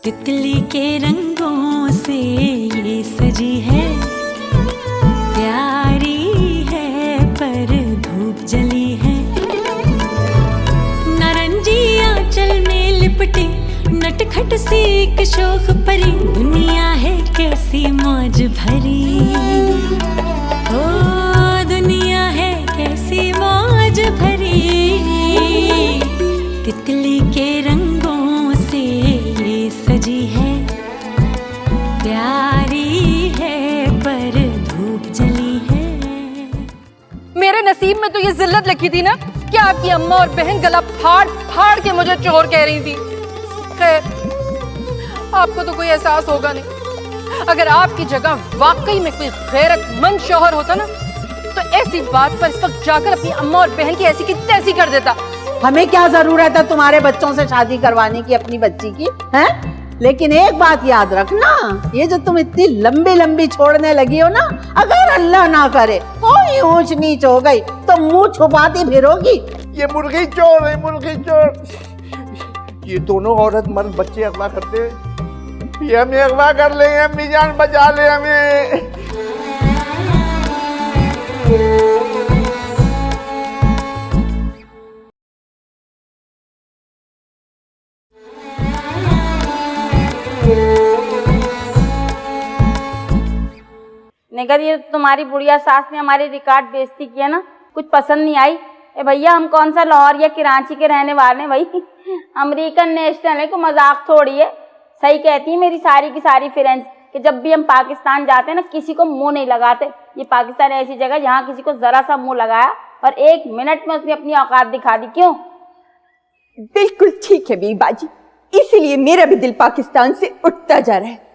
तितली के रंगों से ये सजी है, प्यारी है पर धूप जली है। नारंगी आंचल में लिपटी नटखट सी एक शोख परी, दुनिया है कैसी मौज भरी। ओ दुनिया है कैसी मौज भरी। तितली के रंगों से ये सजी है, प्यारी है पर धूप जली है। मेरे नसीब में तो ये जिल्लत लिखी थी ना कि आपकी अम्मा और बहन गला फाड़ फाड़ के मुझे चोर कह रही थी। खैर, आपको तो कोई एहसास होगा नहीं। अगर आपकी जगह वाकई में कोई गैरतमंद शौहर होता ना, तो ऐसी बात पर इस वक्त जाकर अपनी अम्मा और बहन की ऐसी की तैसी कर देता। हमें क्या जरूरत है तुम्हारे बच्चों से शादी करवाने की अपनी बच्ची की, हैं? लेकिन एक बात याद रखना, ये जो तुम इतनी लंबी लंबी छोड़ने लगी हो ना, अगर अल्लाह ना करे कोई ऊंच नीच हो गई तो मुंह छुपाती फिरोगी। ये मुर्गी चोर है, मुर्गी चोर। ये दोनों औरत मर्द बच्चे अगवा करते हैं, ये हमें अगवा कर लेंगे। अम्मी जान बचा ले हमें। निगर ये तुम्हारी बुढ़िया सास ने हमारी रिकॉर्ड बेइज्जती किया ना, कुछ पसंद नहीं आई। ए भैया, हम कौन सा लाहौर या कराची के रहने वाले हैं भाई, अमेरिकन नेशनल है, को मजाक थोड़ी है। सही कहती है मेरी सारी की सारी फ्रेंड्स कि जब भी हम पाकिस्तान जाते हैं ना, किसी को मुंह नहीं लगाते। ये पाकिस्तान ऐसी जगह जहाँ किसी को जरा सा मुंह लगाया और 1 मिनट में उसने अपनी औकात दिखा दी। क्यों? बिल्कुल ठीक है बीबाजी, इसीलिए मेरा भी दिल पाकिस्तान से उठता जा रहा है।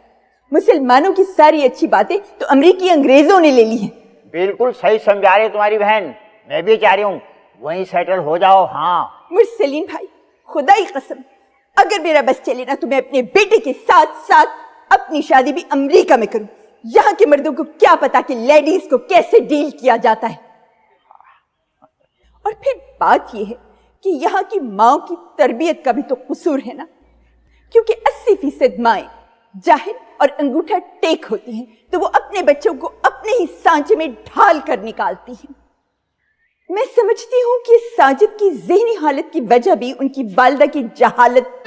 मुसलमानों की सारी अच्छी बातें तो अमरीकी अंग्रेजों ने ले ली हैं। बिल्कुल सही समझा रही तुम्हारी बहन, मैं भी चाह रही हूँ वहीं सेटल हो जाओ। हाँ मुरसलीन भाई, खुदा की कसम, अगर मेरा बस चले ना तो मैं अपने बेटे के साथ साथ अपनी शादी भी अमेरिका में करूं। यहाँ के मर्दों को क्या पता कि लेडीज को कैसे डील किया जाता है। और फिर बात यह है कि यहाँ की माओ की तरबियत का भी तो कसूर है ना, क्योंकि 80% माएं जाहिल और अंगूठा टेक होती हैं, तो वो अपने बच्चों को अपने ही सांचे में ढाल कर निकालती हैं। मैं समझती हूं कि साजिद की ज़हनी हालत की वजह भी उनकी वालिदा की जहालत।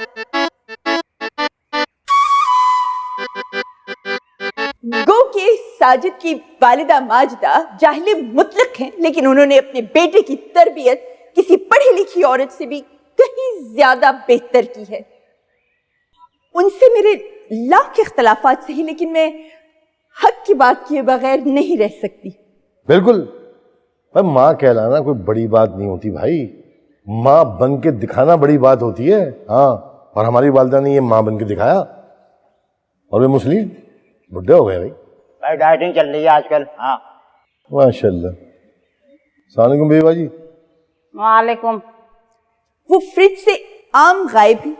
गो के साजिद की वालिदा माजिदा जाहिल मुतलक हैं, लेकिन उन्होंने अपने बेटे की तरबियत किसी पढ़ी लिखी औरत से भी कहीं ज्यादा बेहतर की है। उनसे मेरे लाख इख्तलाफात सही, लेकिन मैं हक की बात किए बगैर नहीं रह सकती। बिल्कुल भाई, माँ कहलाना कोई बड़ी बात नहीं होती भाई, माँ बन के दिखाना बड़ी बात होती है। हाँ, और हमारी वालिदा ने ये माँ बन के दिखाया, और वे मुस्लिम बुढ़े हो गए भाई। डाइटिंग चल रही है आजकल। हाँ माशाल्लाह। अस्सलाम वालेकुम बेबा जी। वालेकुम। वो फ्रिज से आम गायब है,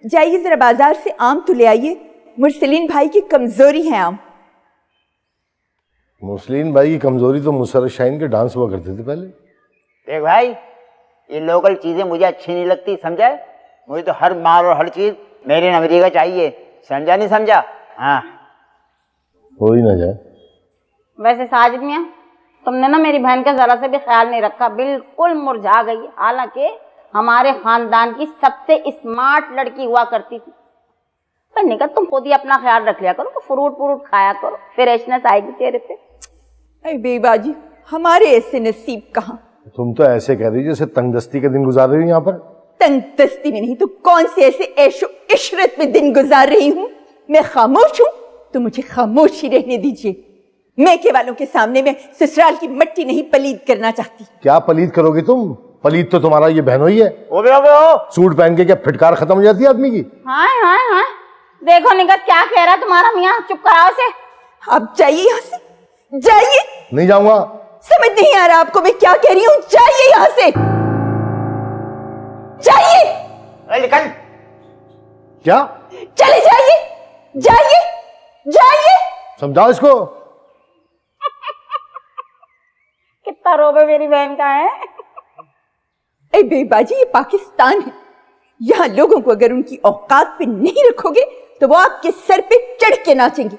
जाइए जरा बाजार से आम तो ले आइए। मुरसलीन भाई की कमजोरी है आम। मुस्लिम भाई की कमजोरी तो मुसर्रत शाहीन के डांस हुआ करते थे पहले। देख भाई, ये लोकल चीजें मुझे अच्छी नहीं लगती, समझा? मुझे तो हर माल और हर चीज मेरे अमेरिका चाहिए, समझा नहीं समझा? हाँ हो ही ना जाए। वैसे साजिद मियां, तुमने ना मेरी बहन का जरा से भी ख्याल नहीं रखा, बिल्कुल मुरझा गई। हालांकि हमारे खानदान की सबसे स्मार्ट लड़की हुआ करती थी। पर निकल, तुम खुद ही अपना ख्याल रख लिया करो, फ्रूट फ्रूट खाया करो, फ्रेशनेस आएगी चेहरे पे। अरे बेबाजी, हमारे ऐसे नसीब कहाँ। तुम तो ऐसे कह रही जैसे तंगदस्ती के दिन गुजार रही हो यहाँ पर। तंगदस्ती में नहीं तो कौन से ऐसे ऐशो इशरत में दिन गुजार रही हूँ। मैं खामोश हूँ तो मुझे खामोश ही रहने दीजिए। मैके वालों के सामने मैं ससुराल की मट्टी नहीं पलीद करना चाहती। क्या पलीद करोगी तुम? पलीद तो तुम्हारा ये बहनों ही है। हो गया। सूट पहन के क्या फिटकार खत्म हो जाती है आदमी की? हाय हाय हाय, देखो निगत क्या कह रहा है तुम्हारा मियाँ, चुप कराओ से। आप जाइए यहाँ से, जाइए। नहीं जाऊंगा। समझ नहीं आ रहा आपको मैं क्या कह रही हूँ? जाइए यहाँ से, जाइए। निकल। क्या? चले जाइए, जाइए जाइए। समझाओ इसको। कितना रोबे मेरी बहन का है। अरे बेबाजी, ये पाकिस्तान है, यहाँ लोगों को अगर उनकी औकात पे नहीं रखोगे तो वो आपके सर पे चढ़ के नाचेंगे।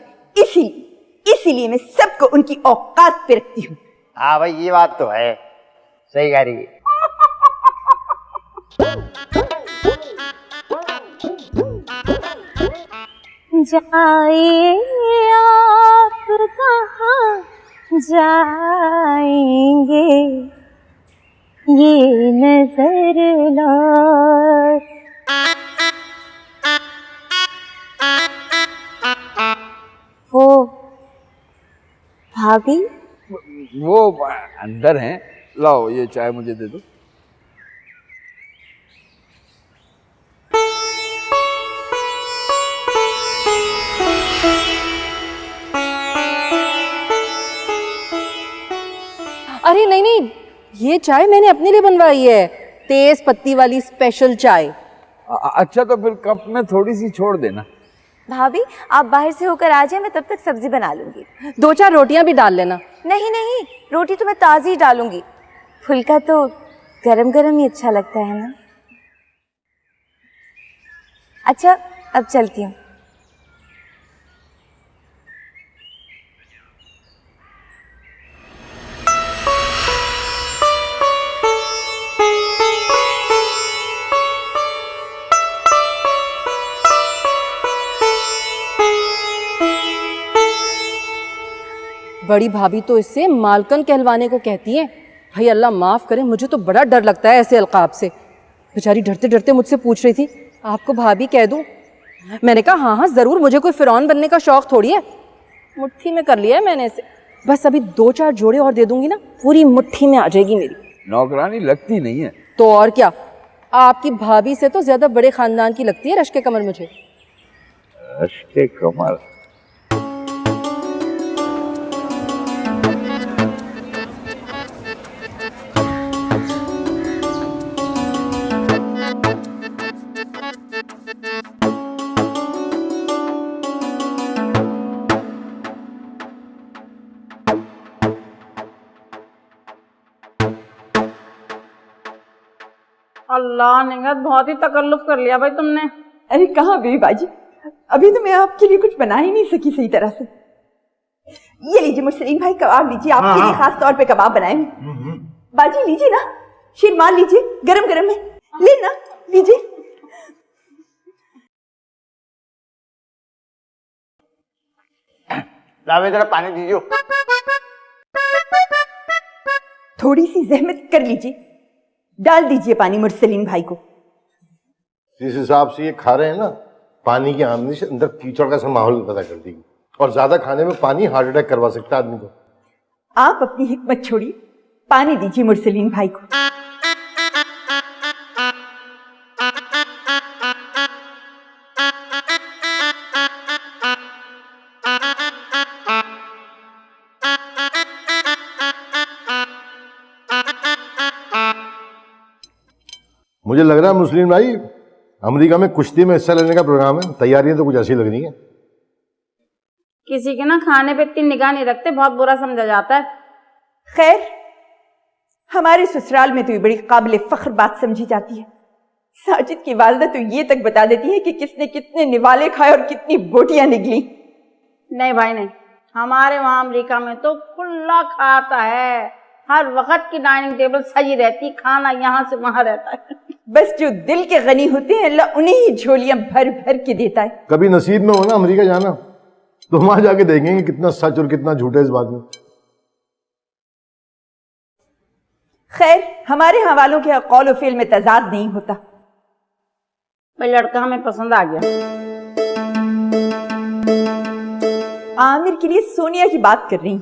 इसीलिए मैं सबको उनकी औकात पे रखती हूँ। हाँ भाई, ये बात तो है, सही कह रही है। जाइए आप कहाँ जाएंगे, ये नजर लौट। वो भाभी वो अंदर हैं, लाओ ये चाय मुझे दे दो। अरे नहीं नहीं, ये चाय मैंने अपने लिए बनवाई है, तेज पत्ती वाली स्पेशल चाय। अच्छा तो फिर कप में थोड़ी सी छोड़ देना। भाभी आप बाहर से होकर आ जाए, मैं तब तक सब्जी बना लूंगी। 2-4 रोटियां भी डाल लेना। नहीं नहीं, रोटी तो मैं ताज़ी डालूंगी, फुल्का तो गरम गरम ही अच्छा लगता है ना। अच्छा अब चलती हूँ। बड़ी भाभी तो इससे मालकन कहलवाने को कहती है। भाई अल्लाह माफ करे, मुझे तो बड़ा डर लगता है ऐसे अलकाब से। बेचारी डरते डरते मुझसे पूछ रही थी आपको भाभी कह दूं। मैंने कहा हाँ हाँ जरूर, मुझे कोई फिरौन बनने का शौक थोड़ी है। मुट्ठी में कर लिया है मैंने इसे, बस अभी 2-4 जोड़े और दे दूंगी ना, पूरी मुट्ठी में आ जाएगी मेरी। नौकरानी लगती नहीं है तो और क्या, आपकी भाभी से तो ज्यादा बड़े खानदान की लगती है रश्के कमर मुझे। रश्के कमर? अल्लाह निगत, बहुत ही तकल्लुफ कर लिया भाई तुमने। अरे कहाँ बेबी बाजी, अभी तो मैं आपके लिए कुछ बना ही नहीं सकी सही तरह से। ये लीजिए मुर्सलीन भाई, कबाब लीजिए, आपके लिए खास तौर पे कबाब बनाए हैं। बाजी लीजिए ना, शीरमान लीजिए, गरम गरम है, लेना लीजिए। लावे जरा पानी दीजिए। थोड़ी सी जहमत कर लीजिए, डाल दीजिए पानी मुर्सलीन भाई को। जिस हिसाब से ये खा रहे हैं ना, पानी की आमदनी से अंदर कीचड़ का सा माहौल पैदा कर देगी, और ज्यादा खाने में पानी हार्ट अटैक करवा सकता है आदमी को। आप अपनी हिकमत छोड़िए, पानी दीजिए मुर्सलीन भाई को। मुझे लग रहा है मुस्लिम भाई, अमेरिका में कुश्ती में हिस्सा लेने का प्रोग्राम है। तैयारियां तो कुछ ऐसी लग रही है। किसी के ना खाने पे इतनी निगाह नहीं रखते, बहुत बुरा समझा जाता है। खैर, हमारे ससुराल में तो ये बड़ी काबिल फख्र बात समझी जाती है। साजिद की वालिदा तो ये तक बता देती है कि किसने कितने निवाले खाए और कितनी बोटियां निकली। नहीं भाई नहीं, हमारे वहाँ अमेरिका में तो खुला खाता है, हर वक्त की डाइनिंग टेबल सजी रहती, खाना यहाँ से वहाँ रहता है। बस जो दिल के गनी होते हैं अल्लाह उन्हें ही झोलियां भर भर के देता है। कभी नसीब में हो ना अमेरिका जाना, तो वहां जाके देखेंगे कितना सच और कितना झूठ है इस बात में। खैर, हमारे हवालों के कौल और फेल में तजाद नहीं होता। भाई लड़का हमें पसंद आ गया। आमिर के लिए सोनिया की बात कर रही।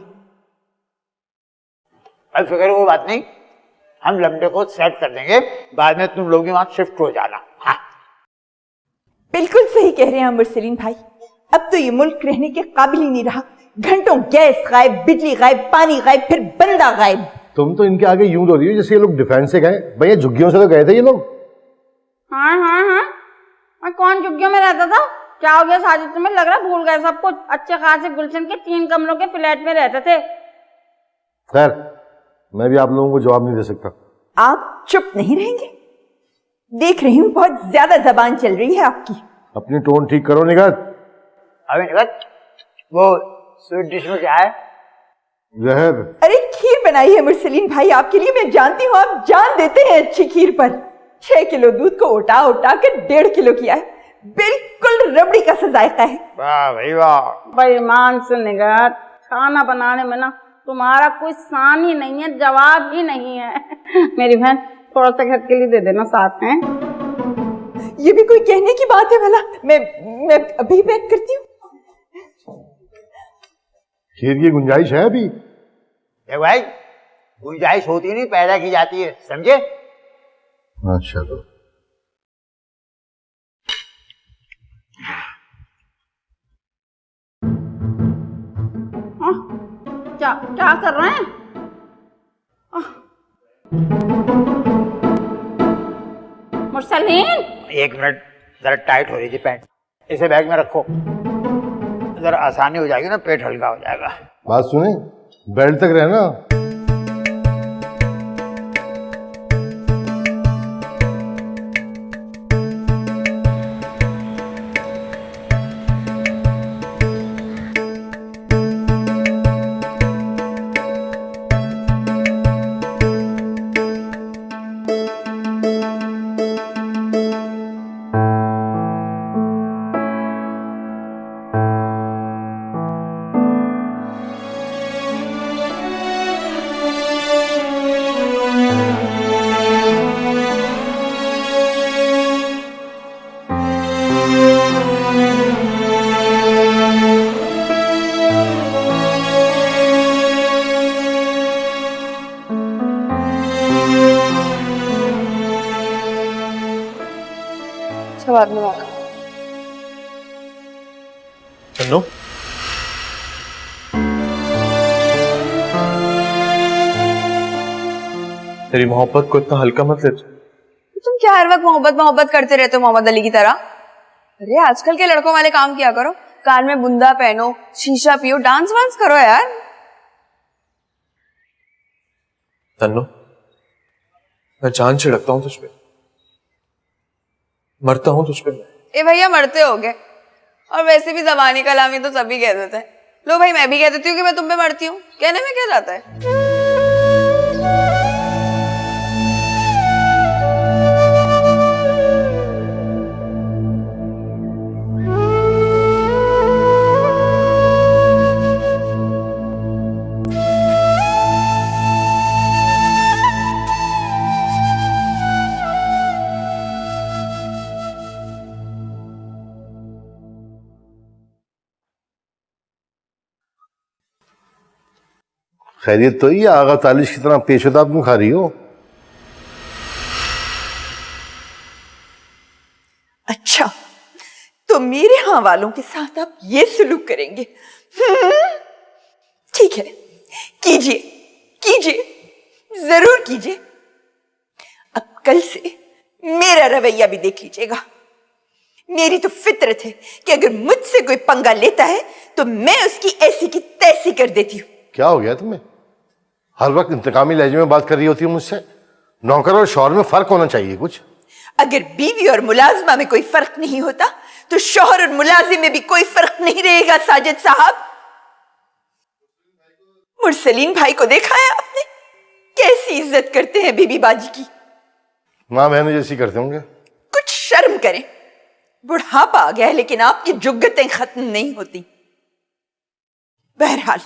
अब फिक्र कोई बात नहीं, हम लमडे को सेट कर देंगे, बाद में तुम लोग वहां शिफ्ट हो जाना। हाँ। बिल्कुल सही कह रहे हैं मुर्सलीन भाई, अब तो ये मुल्क रहने के काबिल ही नहीं रहा। घंटों गैस गायब, बिजली गायब, पानी गायब, फिर बंदा गायब। तुम तो इनके आगे यूं रो रही हो जैसे ये लोग डिफेंस से गए। भैया झुग्गियों से तो गए थे ये लोग। हाँ हाँ हाँ, मैं कौन झुग्गियों में रहता था? क्या हो गया साजिद, तुम्हें लग रहा भूल गए सब कुछ? अच्छे खासे गुलशन के 3 कमरों के फ्लैट में रहते थे। खैर, मैं भी आप लोगों को जवाब नहीं दे सकता। आप चुप नहीं रहेंगे? देख रही हूँ बहुत ज्यादा जबान चल रही है आपकी। अपनी टोन ठीक करो निगाह। अभी निकल, वो स्वीट डिश में क्या है? जहर। अरे खीर बनाई है मुरसलीन भाई आपके लिए। मैं जानती हूँ आप जान देते हैं अच्छी खीर पर। 6 किलो दूध को उठा उठा कर 1.5 किलो किया है। बिल्कुल रबड़ी का सा जायका है। वाह भाई वाह। बेईमान से निगाह, खाना बनाने में ना तुम्हारा कोई शान ही नहीं है, जवाब ही नहीं है। मेरी बहन थोड़ा सा घर के लिए दे देना साथ में। ये भी कोई कहने की बात है भला? मैं अभी पैक करती हूँ। खीर की गुंजाइश है अभी? देख भाई, गुंजाइश होती नहीं, पैदा की जाती है, समझे? अच्छा तो क्या क्या कर रहे हैं? मुरसलीन, एक मिनट, जरा टाइट हो रही थी पैंट, इसे बैग में रखो, जरा आसानी हो जाएगी ना, पेट हल्का हो जाएगा। बात सुने, बेल्ट तक रहना। बाद में बात। चन्नू, तेरी मोहब्बत को इतना हल्का मत ले। तुम क्या हर वक्त मोहब्बत मोहब्बत करते रहते हो मोहम्मद अली की तरह? अरे आजकल के लड़कों वाले काम किया करो, कान में बुंदा पहनो, शीशा पियो, डांस वांस करो यार। तन्नू, मैं जान छिड़कता हूँ तुझ पे, मरता हूँ तुझ पे। ए भैया मरते होगे, और वैसे भी जबानी कलामी तो सभी कह देते हैं। लो भाई मैं भी कह देती हूँ कि मैं तुम पे मरती हूँ, कहने में क्या जाता है। खैरियत तो ही आगा तालिश की तरह पेशोताब क्यों खा रही हो? अच्छा, तो मेरे यहाँ वालों के साथ आप ये सलूक करेंगे? ठीक है, कीजिए कीजिए, जरूर कीजिए। अब कल से मेरा रवैया भी देख लीजिएगा। मेरी तो फितरत है कि अगर मुझसे कोई पंगा लेता है तो मैं उसकी ऐसी की तैसी कर देती हूँ। क्या हो गया तुम्हें? हर वक्त इंतकामी लहजे में बात कर रही होती है मुझसे। नौकर और शौहर में फर्क होना चाहिए कुछ। अगर बीवी और मुलाजिमा में कोई फर्क नहीं होता तो शौहर और मुलाजिम में भी कोई फर्क नहीं रहेगा। साजिद साहब, मुरसलीन भाई को देखा है आपने? कैसी इज्जत करते हैं बीबी बाजी की। माँ बहनों जैसी करते होंगे। कुछ शर्म करें, बुढ़ापा आ गया है लेकिन आपकी जुग्गतें खत्म नहीं होती। बहरहाल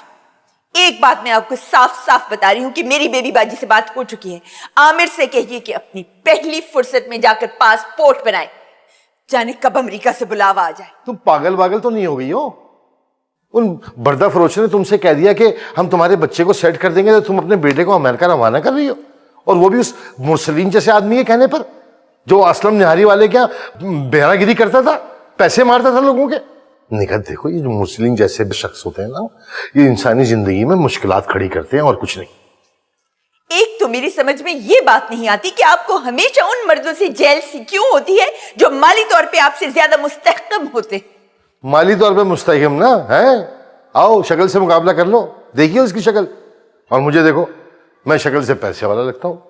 एक बात मैं आपको साफ साफ बता रही हूं कि मेरी बेबी बाजी से बात हो चुकी है। आमिर से कहिए कि अपनी पहली फुर्सत में जाकर पासपोर्ट बनाए, जाने कब अमेरिका से बुलावा आ जाए। तुम पागल वागल तो नहीं हो गई हो? उन बर्दा फरोश ने तुमसे कह दिया कि हम तुम्हारे बच्चे को सेट कर देंगे, तो तुम अपने बेटे को अमेरिका रवाना कर रही हो, और वो भी उस मुरसलीन जैसे आदमी के कहने पर, जो असलम निहारी वाले क्या बेहरागिरी करता था, पैसे मारता था लोगों के। निकल, देखो ये जो मुस्लिम जैसे शख्स होते हैं ना, ये इंसानी जिंदगी में मुश्किलात खड़ी करते हैं और कुछ नहीं। एक तो मेरी समझ में ये बात नहीं आती कि आपको हमेशा उन मर्दों से जेलसी क्यों होती है जो माली तौर पे आपसे ज्यादा मुस्तहकम होते। माली तौर पे मुस्तहकम ना है? आओ शक्ल से मुकाबला कर लो, देखिए उसकी शक्ल और मुझे देखो, मैं शक्ल से पैसे वाला लगता हूँ,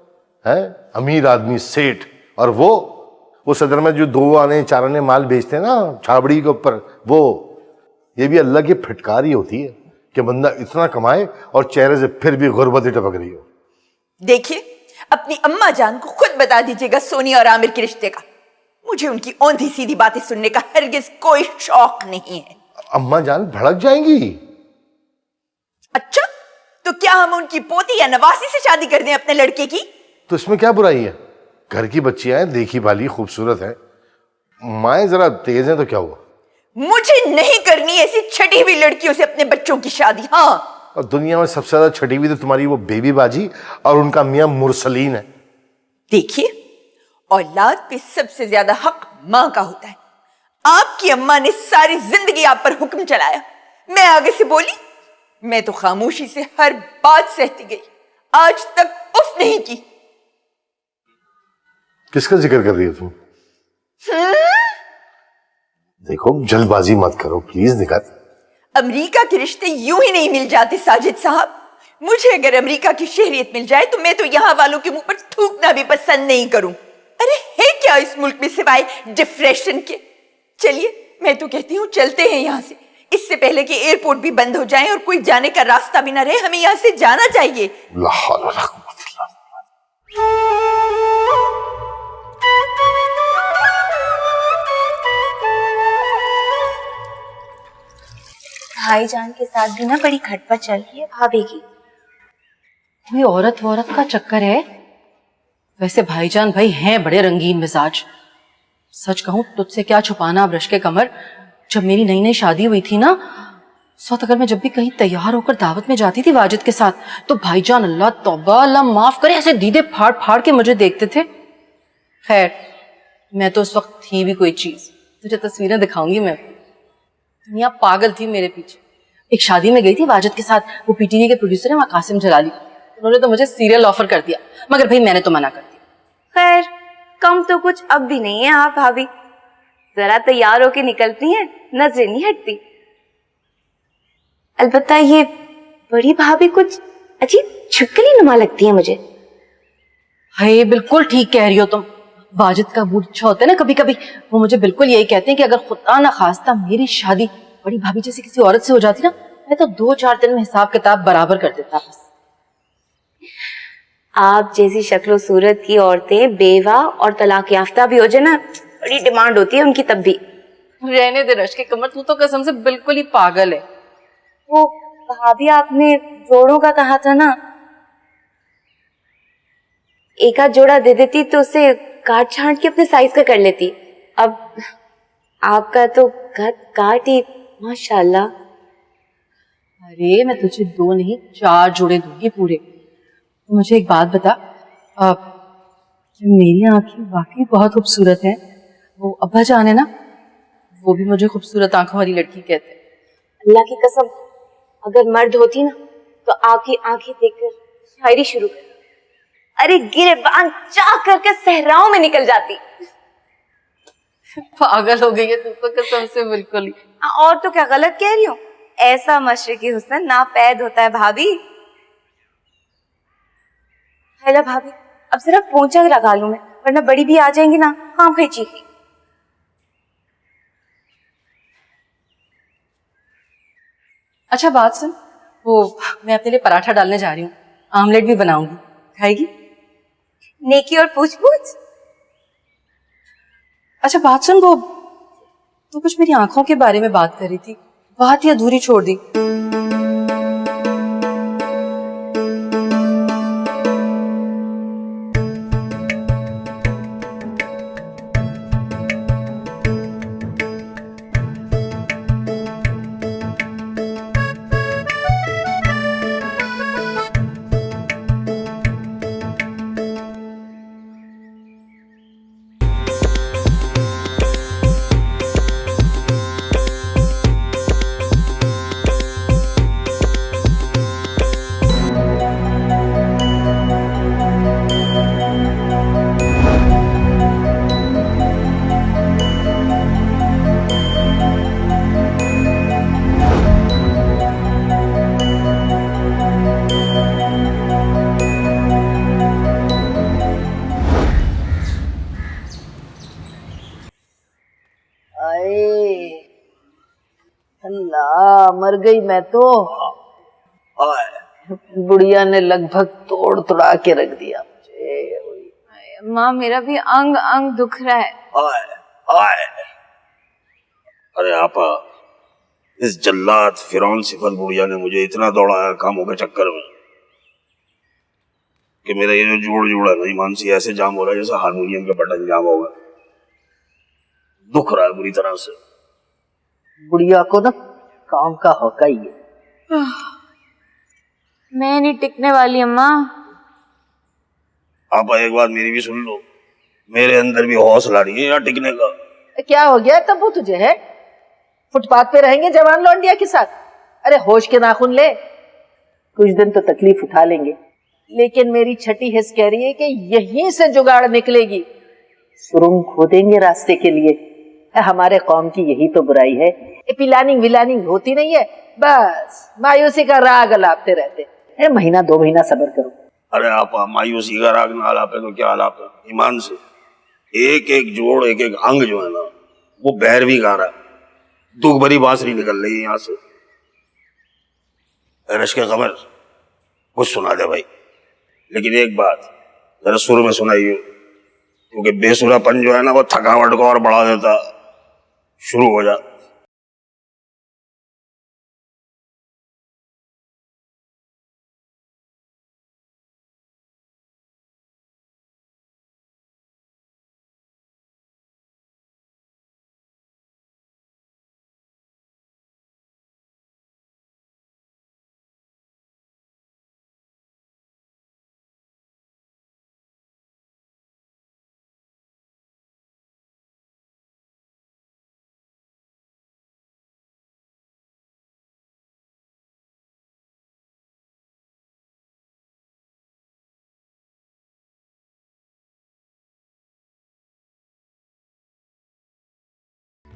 है अमीर आदमी सेठ, और वो सदर में जो 2 आने 4 आने माल बेचते हैं ना छाबड़ी के ऊपर, वो ये भी अल्लाह की फिटकार ही होती है कि बंदा इतना कमाए और चेहरे से फिर भी गुर्बत ही टपक रही हो। देखिए, अपनी अम्मा जान को खुद बता दीजिएगा सोनिया और आमिर के रिश्ते का। मुझे उनकी औंधी सीधी बातें सुनने का हरगिज कोई शौक नहीं है। अम्मा जान भड़क जाएंगी। अच्छा, तो क्या हम उनकी पोती या नवासी से शादी कर दें अपने लड़के की? तो इसमें क्या बुराई है? घर की बच्चियां हैं, देखी भाली खूबसूरत है, माएँ जरा तेज हैं तो क्या हुआ? मुझे नहीं करनी ऐसी छठी हुई लड़कियों से अपने बच्चों की शादी। हाँ, और दुनिया में सबसे ज्यादा छटी हुई तो तुम्हारी वो बेबी बाजी और उनका मियां मुरसलीन है। देखिए, औलाद पे सबसे ज्यादा हक माँ का होता है। आपकी अम्मा ने सारी जिंदगी आप पर हुक्म चलाया, मैं आगे से बोली, मैं तो खामोशी से हर बात सहती गई, आज तक उफ नहीं की। किसका जिक्र कर रही हो तुम? देखो, जल्दबाजी मत करो प्लीज निकात। अमेरिका के रिश्ते यूं ही नहीं मिल जाते साजिद साहब। मुझे अगर अमेरिका की शहरियत मिल जाए तो मैं तो यहाँ वालों के मुंह पर थूकना भी पसंद नहीं करूं। अरे है क्या इस मुल्क में सिवाय डिप्रेशन के? चलिए, मैं तो कहती हूँ चलते हैं यहाँ से, इससे पहले कि एयरपोर्ट भी बंद हो जाए और कोई जाने का रास्ता भी ना रहे। हमें यहाँ से जाना चाहिए। भाईजान के साथ भी ना बड़ी खटपट चल रही है भाभी की। कोई औरत वौरत का चक्कर है? वैसे भाईजान भाई हैं बड़े रंगीन मिजाज। सच कहूं तुझसे क्या छुपाना ब्रश के कमर, जब मेरी नई नई शादी हुई थी ना, उस वक्त अगर मैं जब भी कहीं तैयार होकर दावत में जाती थी वाजिद के साथ, तो भाईजान अल्लाह तौबा अल्लाह माफ करे ऐसे दीदे फाड़ फाड़ के मुझे देखते थे। खैर, मैं तो उस वक्त थी भी कोई चीज, तुझे तस्वीरें दिखाऊंगी मैं। दुनिया पागल थी मेरे पीछे। एक शादी में गई थी वाजिद के साथ, वो पीटीवी के प्रोड्यूसर है वहाँ कासिम जलाली, उन्होंने तो मुझे सीरियल ऑफर कर दिया, मगर भाई मैंने तो मना कर दिया। खैर, कम तो कुछ अब भी नहीं है आप भाभी, जरा तैयार होके निकलती हैं, नजरें नहीं हटती। अलबत्ता ये बड़ी भाभी कुछ अजीब छुपकली नुमा लगती है मुझे। हाय, बिल्कुल ठीक कह रही हो तुम। वाजिद का मूड अच्छा होता है ना कभी कभी, वो मुझे बिल्कुल यही कहते हैं कि अगर खुदा ना खास्ता मेरी शादी बड़ी भाभी जैसी किसी औरत से हो जाती ना, मैं तो 2-4 दिन में हिसाब किताब बराबर कर देता। बस आप जैसी शक्लो सूरत की औरतें बेवा और तलाक याफ्ता भी हो जाए ना, बड़ी डिमांड होती है उनकी तब भी। रहने दे रश के कमर, तू तो कसम से बिल्कुल ही पागल है। वो भाभी आपने जोड़ों का कहा था ना, एक आध जोड़ा दे देती तो उसे काट छांट के अपने साइज का कर लेती। अब आपका तो काट ही माशाल्लाह। अरे मैं तुझे 2 नहीं 4 जोड़े दूंगी पूरे। तो मुझे एक बात बता, मेरी आंखें वाकई बहुत खूबसूरत हैं। वो अब्बा जान है ना, वो भी मुझे खूबसूरत आंखों वाली लड़की कहते हैं। अल्लाह की कसम, अगर मर्द होती ना तो आपकी आंखें देखकर शायरी शुरू कर, अरे गिरबान चाह करके सहराओं में निकल जाती। पागल हो गई है तू तो कसम से बिल्कुल ही। और तो क्या गलत कह रही हूँ? ऐसा मशरिकी हुस्न नापैद होता है भाभी। हेलो भाभी, अब जरा पोंछा लगा लूं मैं, वरना बड़ी भी आ जाएंगी ना, हाँ भाई चीखी। अच्छा बात सुन, वो मैं अपने लिए पराठा डालने जा रही हूँ, आमलेट भी बनाऊंगी, खाएगी? नेकी और पूछ पूछ। अच्छा बात सुन, वो तू कुछ मेरी आंखों के बारे में बात कर रही थी, बात ही अधूरी छोड़ दी। अल्लाह, मर गई मैं तो। बुढ़िया ने लगभग तोड़ तोड़ा के रख दिया मुझे। अम्मा मेरा भी अंग अंग दुख रहा है। अरे आपा, इस जल्लाद फिरौन सिफत बुढ़िया ने मुझे इतना दौड़ाया कामों के चक्कर में कि मेरा ये जो जोड़ है ना ईमान से ऐसे जाम हो रहा है जैसे हारमोनियम के बटन जाम हो गए। दुख रहा है बुरी तरह से। बुढ़िया को ना काम का होका ही है। मैं नहीं टिकने वाली अम्मा। आपा एक बात मेरी भी सुन लो, मेरे अंदर भी हौसला नहीं है यहाँ टिकने का। क्या हो गया तब वो तुझे है? फुटपाथ पे रहेंगे जवान लौंडिया के साथ? अरे होश के नाखून ले, कुछ दिन तो तकलीफ उठा लेंगे, लेकिन मेरी छठी हिस्स कह रही है कि यहीं से जुगाड़ निकलेगी। सुरंग खोदेंगे रास्ते के लिए। हमारे कौम की यही तो बुराई है, प्लानिंग विलानिंग होती नहीं है, बस मायूसी का राग अलापते रहते। महीना 2 महीना सब्र करो। अरे आपा, मायूसी का राग ना अलापे तो क्या अलापे? ईमान से एक एक जोड़ एक एक अंग जो है ना वो बहर भी गा रहा है। दुख भरी बांसुरी निकल रही है यहाँ से। रश के कमर कुछ सुना दे भाई, लेकिन एक बात जरा सुर में सुनाइए, क्योंकि बेसुरापन जो है ना वो थकावट को और बढ़ा देता। शुरू हो जा।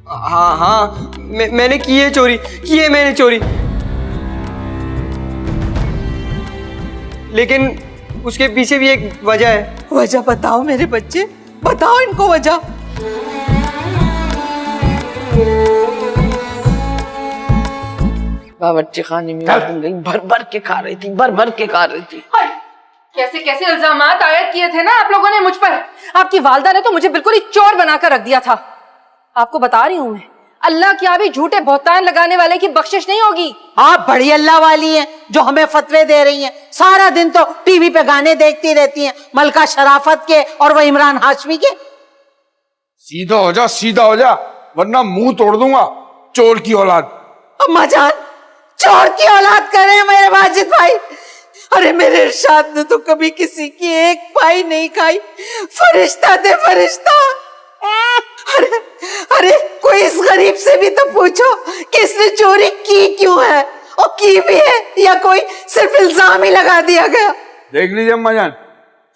हाँ, मैंने की है चोरी, की है मैंने चोरी, लेकिन उसके पीछे भी एक वजह है। वजह बताओ मेरे बच्चे, बताओ इनको वजह। बावर्ची खाने में भर भर के खा रही थी, भर भर के खा रही थी। कैसे कैसे इल्जामात आयद किए थे ना आप लोगों ने मुझ पर। आपकी वालदा ने तो मुझे बिल्कुल ही चोर बनाकर रख दिया था। आपको बता रही हूं मैं, अल्लाह की भी झूठे बहतान लगाने वाले की बख्शिश नहीं होगी। आप बड़ी अल्लाह वाली हैं जो हमें फतवे दे रही हैं। सारा दिन तो टीवी पे गाने देखती रहती हैं, मलका शराफत के और वो इमरान हाशमी के। सीधा हो जा, सीधा हो जा, वरना मुंह तोड़ दूंगा। चोर की औलाद। अम्मा जान, चोर की औलाद करे मेरे माजिद भाई। अरे मेरे इरशाद ने तो कभी किसी की एक पाई नहीं खाई। फरिश्ता थे फरिश्ता। अरे अरे कोई इस गरीब से भी तो पूछो कि इसने चोरी की क्यों है, और की भी है या कोई सिर्फ इल्जाम ही लगा दिया गया। देख लीजिए अम्मा जान,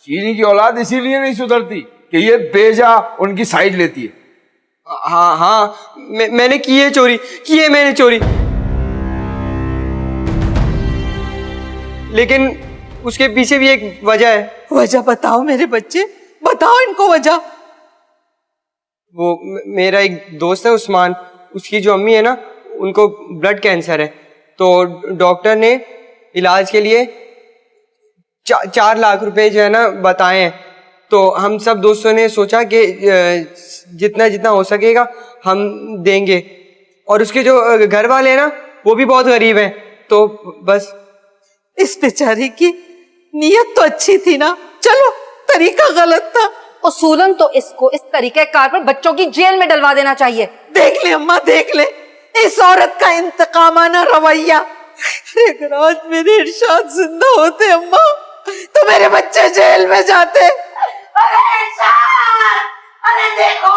चीनी की औलाद इसीलिए नहीं सुधरती कि ये बेजा उनकी साइड लेती है। हाँ, मैंने की है चोरी, की है मैंने चोरी, लेकिन उसके पीछे भी एक वजह है। वजह बताओ मेरे बच्चे, बताओ इनको वजह। वो मेरा एक दोस्त है उस्मान, उसकी जो अम्मी है ना उनको ब्लड कैंसर है, तो डॉक्टर ने इलाज के लिए 4 लाख रुपए जो है ना बताए हैं। तो हम सब दोस्तों ने सोचा कि जितना जितना हो सकेगा हम देंगे, और उसके जो घर वाले हैं ना वो भी बहुत गरीब हैं, तो बस। इस बेचारी की नीयत तो अच्छी थी ना, चलो तरीका गलत था। उसूलन तो इसको इस तरीके कार पर बच्चों की जेल में डलवा देना चाहिए। देख ले अम्मा, देख ले इस औरत का इंतकामाना रवैया। अगर आज मेरे इरशाद जिंदा होते अम्मा तो मेरे बच्चे जेल में जाते। अरे इरशाद, अरे देखो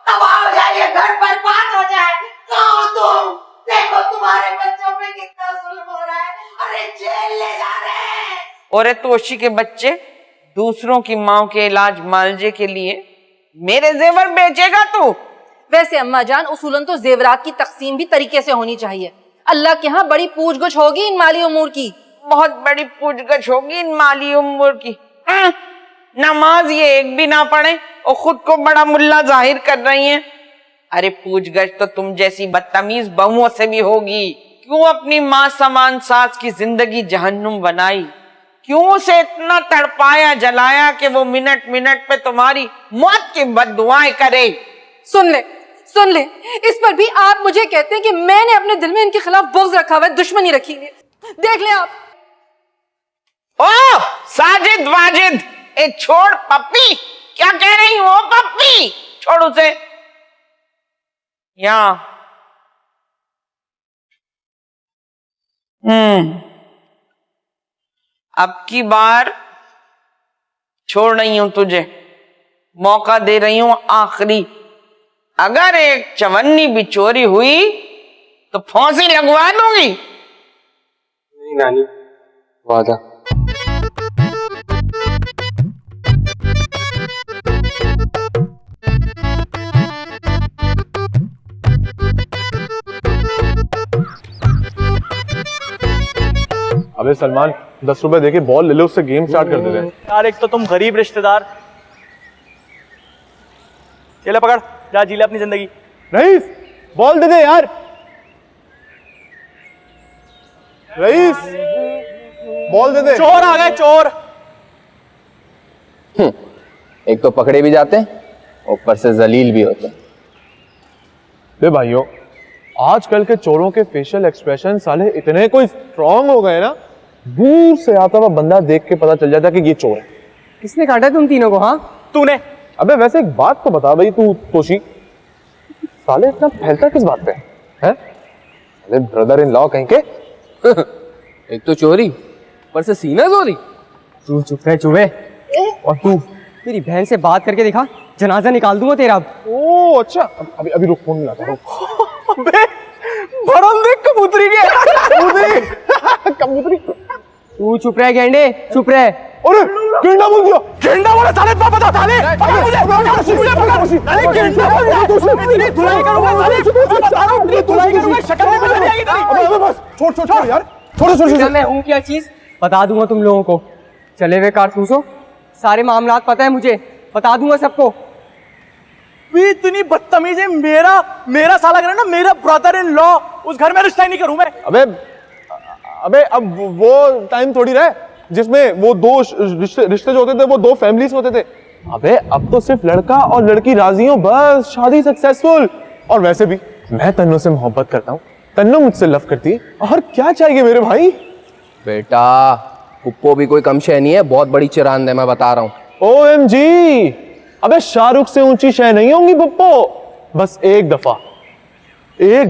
तबाह हो जाए, घर बर्बाद हो जाए। कहाँ हो तुम? देखो तुम्हारे बच्चों पे कितना जुल्म हो रहा है। अरे जेल ले जा रहे हैं। और तोशी के बच्चे दूसरों की माँ के इलाज मालजे के लिए मेरे जेवर बेचेगा तू? वैसे अम्मा जान, उसूलन तो जेवरात की तकसीम भी तरीके से होनी चाहिए। अल्लाह के यहाँ बड़ी पूछगछ होगी इन माली उमूर की। बहुत बड़ी पूछगछ होगी इन माली उमूर की। नमाज ये एक भी ना पढ़े और खुद को बड़ा मुल्ला जाहिर कर रही हैं। अरे पूछगछ तो तुम जैसी बदतमीज बहुओं से भी होगी। क्यों अपनी माँ समान सास की जिंदगी जहन्नुम बनाई? क्यों उसे इतना तड़पाया जलाया कि वो मिनट मिनट पे तुम्हारी मौत की बद्दुआएं करे? सुन ले, इस पर भी आप मुझे कहते हैं कि मैंने अपने दिल में इनके खिलाफ बुग़्ज़ रखा हुआ है, दुश्मनी रखी है। देख ले आप। ओ साजिद वाजिद, ए छोड़ पप्पी, क्या कह रही हो पप्पी? छोड़ उसे। यहाँ अब की बार छोड़ रही हूं तुझे, मौका दे रही हूं आखिरी। अगर एक चवन्नी भी चोरी हुई तो फांसी लगवा दूंगी। नहीं नानी, वादा। अबे सलमान, 10 रुपए देके बॉल ले लो, उससे गेम स्टार्ट कर देते हैं। यार एक तो तुम गरीब रिश्तेदार। चले पकड़, जा जी ले अपनी जिंदगी। रईस, बॉल दे दे यार। रईस, बॉल दे दे। चोर आ गए, चोर। एक तो पकड़े भी जाते हैं, ऊपर से जलील भी होते हैं। बे भाइयों, आजकल के चोरों के फेशियल एक्सप्रेशन साले इतने कोई स्ट्रॉन्ग हो गए ना, दूर से आता हुआ बंदा देख के पता चल जाता कि ये चोर है। किसने काटा तुम तीनों को? हाँ तूने। अबे वैसे एक बात तो बता भाई तू तोशी, साले इतना फैलता किस बात पे है? साले ब्रदर इन लॉ कहीं के। एक तो चोरी, ऊपर से सीना चोरी। तू चुप रह चुबे। और तू मेरी बहन से बात करके दिखा, जनाजा निकाल दूंगा तेरा। ओ अच्छा, अभी रुक, फोन मिलाता हूँ। भरम देख कबूतरी के। कबूतरी। तू चुप रह गेंडे, चुप रह। अरे गेंडा बोल दिया। गेंडा बोला साले, तो बता साले। मुझे पकड़। अरे गेंडा बोल दिया। इतनी धुलाई करूंगा साले, मैं बता रहा हूं, इतनी धुलाई करूंगा, शक्ल में बदल जाएगी तेरी। अबे बस, छोड़ यार, छोड़। मैं हूँ क्या चीज बता दूंगा तुम लोगों को। चले हुए कारतूसों, सारे मामलात पता है मुझे, बता दूंगा सबको। भी इतनी बदतमीज है। मेरा साला करे ना, मेरा ब्रदर इन लॉ, उस घर में रिश्ता ही नहीं करूं मैं। अबे अब वो टाइम थोड़ी रहा जिसमें वो दो रिश्ते जो होते थे वो दो फैमिलीज होते थे। अबे अब तो सिर्फ लड़का और लड़की राजी हो, बस शादी सक्सेसफुल। और वैसे भी मैं तन्नू से मोहब्बत करता हूँ, तन्नू मुझसे लव करती है, और क्या चाहिए मेरे भाई? बेटा पुप्पो भी कोई कम शय नहीं है, बहुत बड़ी चिरांद है, मैं बता रहा हूँ। OMG, अबे शाहरुख से ऊंची शय नहीं होंगी पुप्पो। बस एक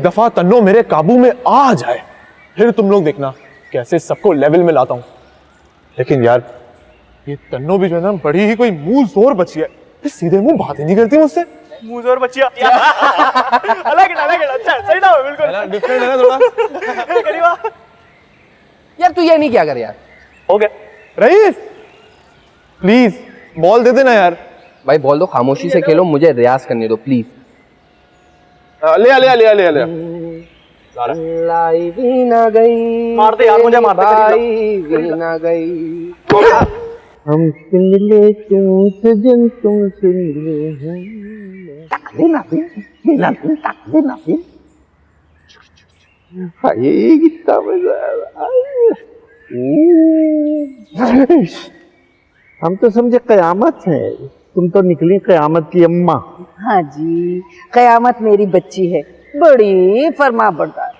दफा तन्नो मेरे काबू में आ जाए, फिर तुम लोग देखना कैसे सबको लेवल में लाता हूं। लेकिन यार ये तन्नो भी जो है ना, बड़ी ही कोई मुंह जोर बची है, सीधे मुंह बात ही नहीं करती मुझसे। मुंह जोर बचिया। अलग अच्छा सही ना, बिल्कुल डिफरेंट है ना थोड़ा। यार तू ये नहीं क्या कर यार। हो गया। रईस प्लीज बॉल दे देना यार। भाई बॉल दो, खामोशी से खेलो, मुझे रियाज करने दो प्लीज। ले आ। लाई भी ना गई, मार दे यार मुझे, मार दे। भी ना गई। हम सिंगले क्यों सजन तुम सिंगले हैं। देना ये कितना मजा आ रहा। हम तो समझे कयामत है, तुम तो निकली कयामत की अम्मा। हाँ जी, कयामत मेरी बच्ची है, बड़ी फरमा बरदार।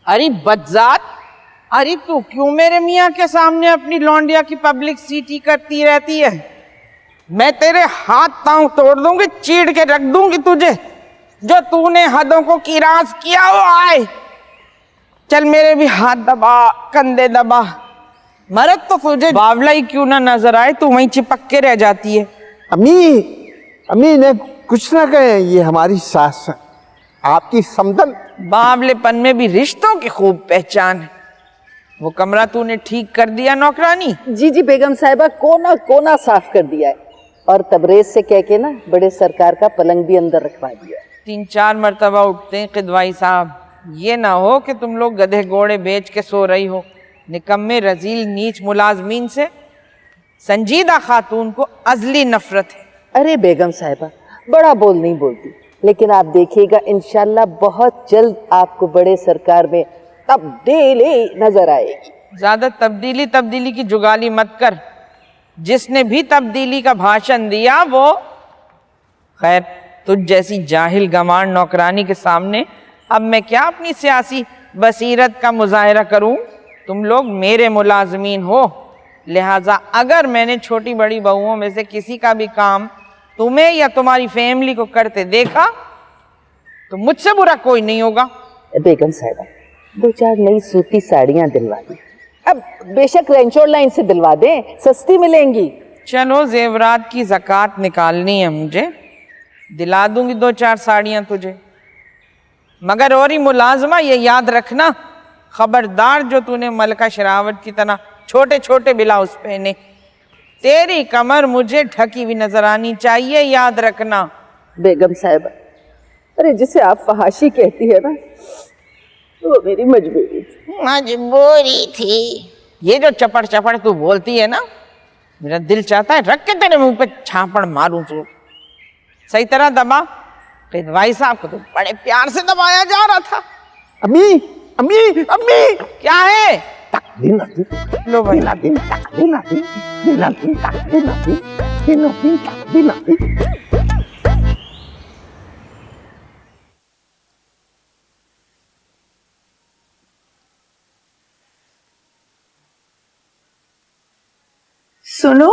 अरे बदजात, अरे तू क्यों मेरे मियाँ के सामने अपनी लौंडिया की पब्लिक सीटी करती रहती है? मैं तेरे हाथ पांव तोड़ दूंगी, चीड़ के रख दूंगी तुझे। जो तूने हदों को किरास किया वो आए। चल मेरे भी हाथ दबा, कंधे दबा। मरद तो तुझे बावला ही क्यों ना नजर आए, तू वहीं चिपक के रह जाती है। अम्मी ने कुछ ना कहे, ये हमारी सास है, आपकी समदन। बावलेपन में भी रिश्तों की खूब पहचान है। वो कमरा तूने ठीक कर दिया नौकरानी? जी बेगम साहिबा, कोना कोना साफ कर दिया है, और तबरेज से कह के ना बड़े सरकार का पलंग भी अंदर रखवा दिया। 3-4 मरतबा उठते हैं किदवाई साहब। ये ना हो कि तुम लोग गधे घोड़े बेच के सो रही हो। निकम्मे रजील नीच मुलाजमीन से संजीदा खातून को अजली नफरत है। अरे बेगम साहिबा, बड़ा बोल नहीं बोलती, लेकिन आप देखिएगा इंशाल्लाह बहुत जल्द आपको बड़े सरकार में तब्दीली नजर आएगी। ज्यादा तब्दीली की जुगाली मत कर। जिसने भी तब्दीली का भाषण दिया वो, खैर तुझ जैसी जाहिल गंवार नौकरानी के सामने अब मैं क्या अपनी सियासी बसीरत का मुजाहिरा करूं। तुम लोग मेरे मुलाजमीन हो, लिहाजा अगर मैंने छोटी बड़ी बहुओं में से किसी का भी काम तुम्हें या तुम्हारी फैमिली को करते देखा तो मुझसे बुरा कोई नहीं होगा। बेगम साहिबा, 2-4 नई सूती साड़ियां दिलवा दें। अब बेशक रेंचोर लाइन से दिलवा दें, सस्ती मिलेंगी। चलो जेवरात की ज़कात निकालनी है मुझे, दिला दूंगी 2-4 साड़ियां तुझे। मगर और ही मुलाजमा ये याद रखना, खबरदार जो तूने मलका शरावत की तरह छोटे छोटे ब्लाउज पहने, तेरी कमर मुझे ढकी हुई नजर आनी चाहिए, याद रखना। बेगम साहिबा, अरे जिसे आप फहाशी कहती है ना, वो मेरी मजबूरी थी। ये जो चपड़ चपड़ तू बोलती है ना, मेरा दिल चाहता है रख के तेरे मुंह पे छापड़ मारूं तू। सही तरह दबा। भाई साहब को तो बड़े प्यार से दबाया जा रहा था। अम्मी अम्मी अम्मी, क्या है? लो भाई, सुनो,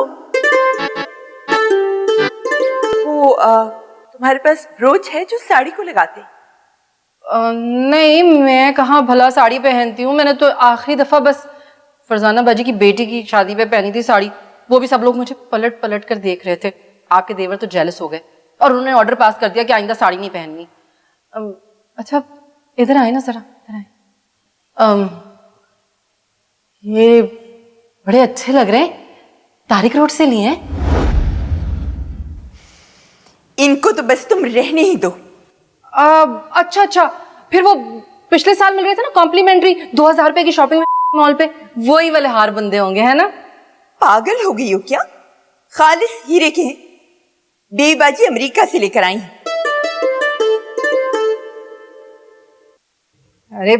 वो तुम्हारे पास ब्रोच है जो साड़ी को लगाते? नहीं, मैं कहाँ भला साड़ी पहनती हूँ। मैंने तो आखिरी दफा बस फरजाना बाजी की बेटी की शादी पे पहनी थी साड़ी। वो भी सब लोग मुझे पलट पलट कर देख रहे थे। आपके देवर तो जेलस हो गए और उन्होंने ऑर्डर पास कर दिया कि आइंदा साड़ी नहीं पहननी। अच्छा इधर आए ना जरा, इधर आए। ये बड़े अच्छे लग रहे हैं, तारिक रोड से लिए हैं। इनको तो बस तुम रहने ही दो। अच्छा, फिर वो पिछले साल मिल गए थे ना कॉम्प्लीमेंट्री 2000 रुपए की शॉपिंग मॉल पे, वही वाले हार बंदे होंगे, है ना? पागल हो गई हो क्या? खालिस हीरे के हैं, बेबाजी अमेरिका से लेकर आई हैं। अरे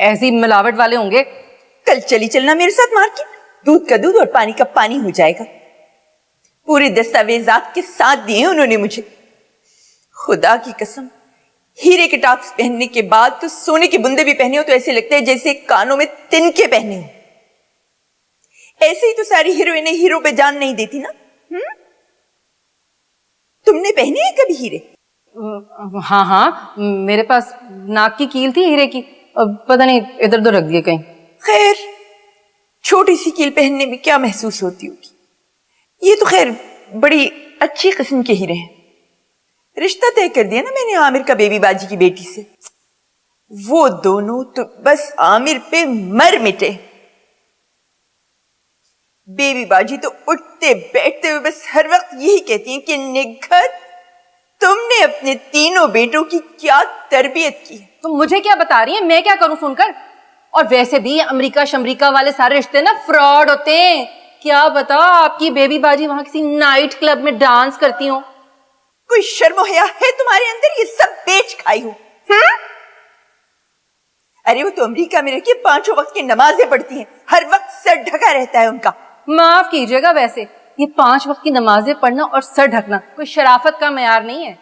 ऐसी मिलावट वाले होंगे। कल चली चलना मेरे साथ मार्केट, दूध का दूध और पानी का पानी हो जाएगा। पूरे दस्तावेजात के साथ दिए उन्होंने मुझे। खुदा की कसम, हीरे के टॉप्स पहनने के बाद तो सोने के बुंदे भी पहने हो तो ऐसे लगते हैं जैसे कानों में तिनके पहने हो। ऐसे ही तो सारी हीरोइनें हीरो पे जान नहीं देती ना। तुमने पहने हैं कभी हीरे? हाँ, मेरे पास नाक की कील थी हीरे की, पता नहीं इधर उधर रख दिए कहीं। खैर, छोटी सी कील पहनने में क्या महसूस होती होगी। ये तो खैर बड़ी अच्छी किस्म के हीरे हैं। रिश्ता तय कर दिया ना मैंने आमिर का बेबी बाजी की बेटी से। वो दोनों तो बस आमिर पे मर मिटे। बेबी बाजी तो उठते बैठते हुए बस हर वक्त यही कहती हैं कि निघत, तुमने अपने तीनों बेटों की क्या तरबियत की। तो मुझे क्या बता रही है, मैं क्या करूं सुनकर? और वैसे भी अमेरिका शमरीका वाले सारे रिश्ते ना फ्रॉड होते हैं। क्या बता आपकी बेबी बाजी वहां किसी नाइट क्लब में डांस करती हो। कोई शर्म हया है तुम्हारे अंदर? ये सब बेच खाई हो। अरे वो तो अमेरिका में रह के 5 वक्त की नमाजें पढ़ती हैं, हर वक्त सर ढका रहता है उनका। माफ कीजिएगा, वैसे ये 5 वक्त की नमाजें पढ़ना और सर ढकना कोई शराफत का मयार नहीं है।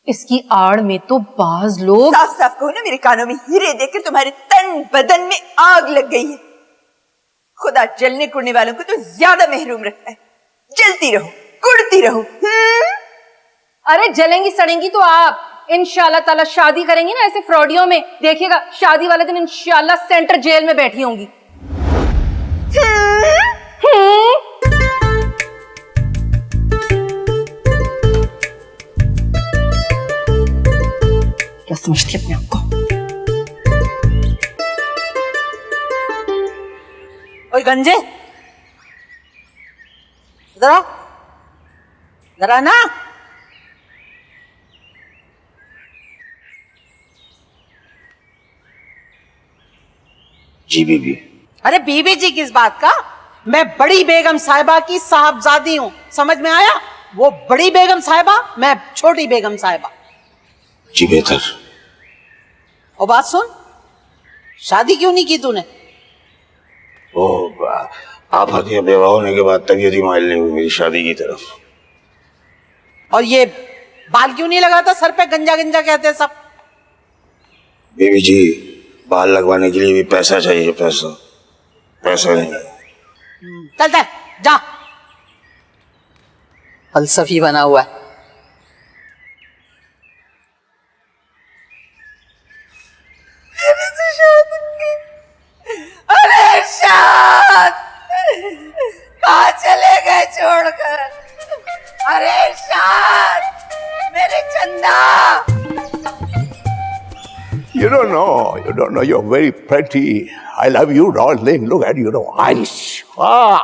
इसकी आड़ में तो बाज लोग। साफ साफ कहो ना, मेरे कानों में हीरे देखकर तुम्हारे तन बदन में आग लग गई है। खुदा जलने कुड़ने वालों को तो ज्यादा महरूम रखता है। जलती रहो, कुड़ती रहो। अरे जलेंगी सड़ेंगी तो आप। इंशाल्लाह ताला शादी करेंगी ना ऐसे फ्रॉडियों में, देखिएगा शादी वाले दिन इंशाल्लाह सेंट्रल जेल में बैठी होंगी। क्या समझती अपने आप को? ओए गंजे, इधर आओ, जरा ना। जी बीबी। अरे बीबी जी किस बात का? मैं बड़ी बेगम साहिबा की साहबजादी हूँ, समझ में आया? वो बड़ी बेगम साहिबा, मैं छोटी बेगम साहिबा। जी बेहतर। और बात सुन, शादी क्यों नहीं की तूने? आप हथिया बेवा होने के बाद तबीयत ही माइल नहीं हुई मेरी शादी की तरफ। और ये बाल क्यों नहीं लगाता सर पे? गंजा गंजा कहते हैं सब। बेबी जी, बाल लगवाने के लिए भी पैसा चाहिए, पैसा नहीं। चल चल जा, फलसफी बना हुआ है। अरे इरशाद, कहाँ चले गए छोड़कर? अरे इरशाद, मेरे चंदा। You don't know, you're very pretty. I love you, darling. Look at your eyes.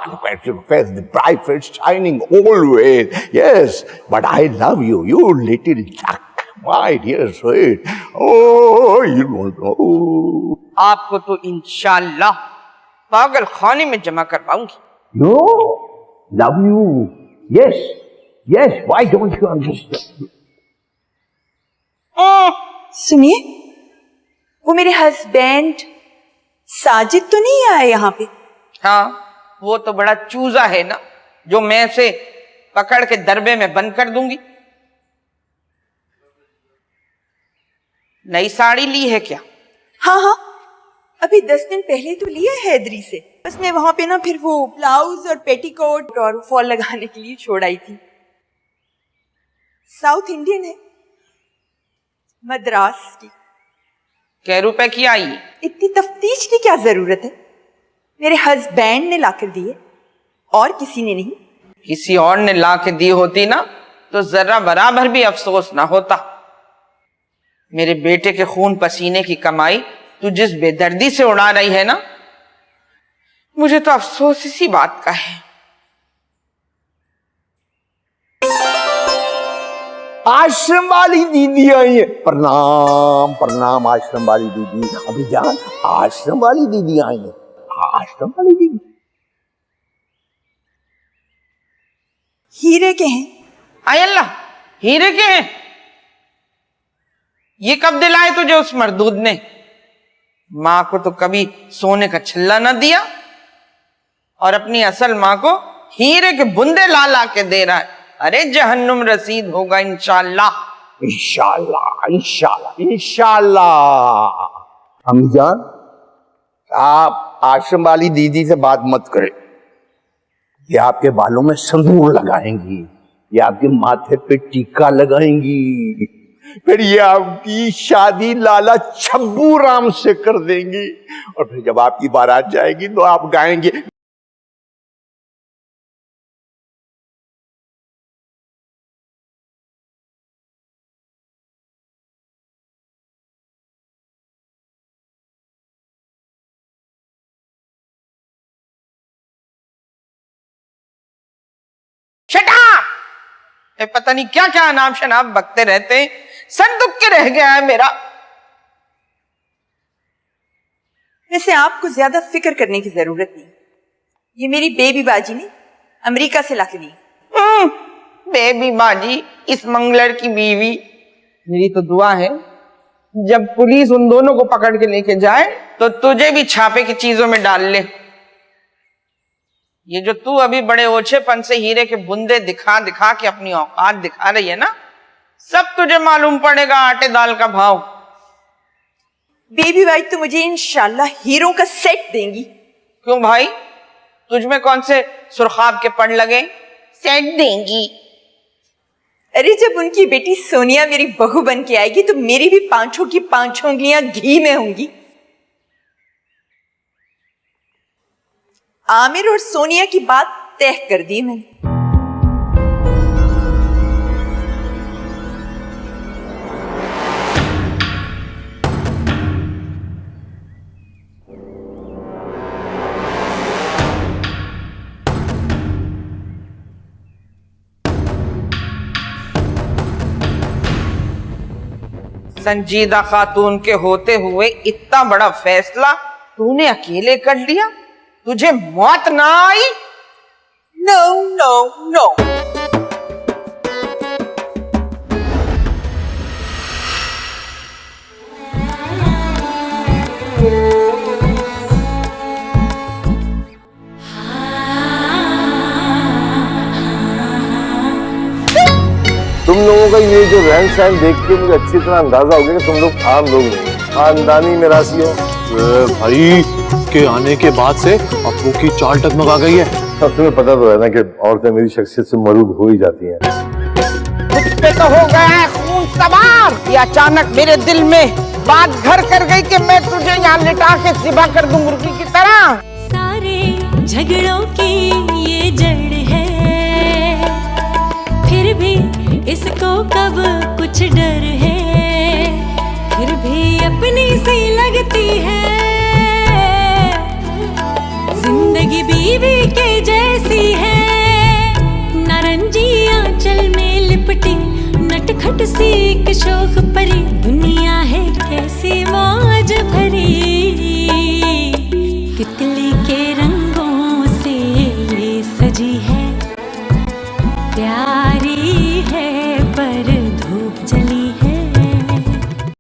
Look at your face, the bright face shining always. Yes, but I love you, you little duck. My dear sweet. Oh, you don't know. आपको तो इंशाल्लाह पागल खाने में जमा करवाऊंगी। No, love you. Yes, why don't you understand? सुनिए, वो मेरे हस्बैंड साजिद तो नहीं आए यहाँ पे? हाँ, वो तो बड़ा चूजा है ना, जो मैं से पकड़ के दरबे में बंद कर दूंगी। नई साड़ी ली है क्या? हाँ, अभी 10 दिन पहले तो लिया हैदरी से। बस मैं वहां पे ना फिर वो ब्लाउज और पेटीकोट और फॉल लगाने के लिए छोड़ आई थी। साउथ इंडियन है, मद्रास की। क्या रुपए की आई? इतनी तफ्तीश की क्या जरूरत है? मेरे हस्बैंड ने लाकर दिए और किसी ने नहीं। किसी और ने ला के दी होती ना तो जरा बराबर भी अफसोस ना होता। मेरे बेटे के खून पसीने की कमाई तू जिस बेदर्दी से उड़ा रही है ना, मुझे तो अफसोस इसी बात का है। आश्रम वाली दीदी आई है। प्रणाम आश्रम वाली दीदी। अभी जान, आश्रम वाली दीदी आई है। आश्रम वाली दीदी हीरे के हैं। आय अल्लाह, हीरे के हैं? ये कब दिलाए तुझे उस मरदूद ने? माँ को तो कभी सोने का छल्ला ना दिया और अपनी असल माँ को हीरे के बुंदे ला ला के दे रहा है। अरे जहन्नुम रसीद होगा इंशाल्लाह। इंशाल्लाह। अम्मीजान, आप आश्रम वाली दीदी से बात मत करें। ये आपके बालों में संदूर लगाएंगी, ये आपके माथे पे टीका लगाएंगी, फिर ये आपकी शादी लाला छब्बू राम से कर देंगी और फिर जब आपकी बारात जाएगी तो आप गाएंगे, पता नहीं क्या क्या अनाप शनाप बकते रहते हैं। सर दुख के रह गया है मेरा। वैसे आपको ज्यादा फिक्र करने की जरूरत नहीं। ये मेरी बेबी बाजी ने अमेरिका से लाके दी। बेबी बाजी, इस मंगलर की बीवी। मेरी तो दुआ है जब पुलिस उन दोनों को पकड़ के लेके जाए तो तुझे भी छापे की चीजों में डाल ले। ये जो तू अभी बड़े ओछेपन से हीरे के बुंदे दिखा दिखा के अपनी औकात दिखा रही है ना, सब तुझे मालूम पड़ेगा आटे दाल का भाव। बेबी भाई तो मुझे इंशाल्लाह हीरो का सेट देंगी। क्यों भाई, तुझ में कौन से सुरखाब के पड़ लगे? सेट देंगी? अरे जब उनकी बेटी सोनिया मेरी बहू बन के आएगी तो मेरी भी पांचों की पांचों उंगलियां घी में होंगी। आमिर और सोनिया की बात तय कर दी मैंने। संजीदा खातून के होते हुए इतना बड़ा फैसला तूने अकेले कर लिया? तुझे मौत ना आई? No no no. तुम लोगों का ये जो रहन सहन देख के मुझे अच्छी तरह अंदाजा हो गया कि तुम लोग आम लोग नहीं, खानदानी मिरासी हो। भाई के आने के बाद से अप्पू की चाल टगमगा गई है। अब तुम्हें पता तो है ना कि औरतें मेरी शख्सियत से मरूब हो ही जाती हैं। मुझ पे तो हो गया है खून सवार। ये अचानक मेरे दिल में बात घर कर गई कि मैं तुझे यहाँ लिटा के ज़िबा कर दूं मुर्गी की तरह। सारे झगड़ों की ये जड़ है, फिर भी इसको कब कुछ डर है, फिर भी अपनी सी लगती है, जिंदगी बीवी के जैसी है, नारंगी आंचल में लिपटी नटखट सी एक शोख परी, दुनिया है कैसी मौज भरी, तितली के रंगों से ये सजी है, प्यारी है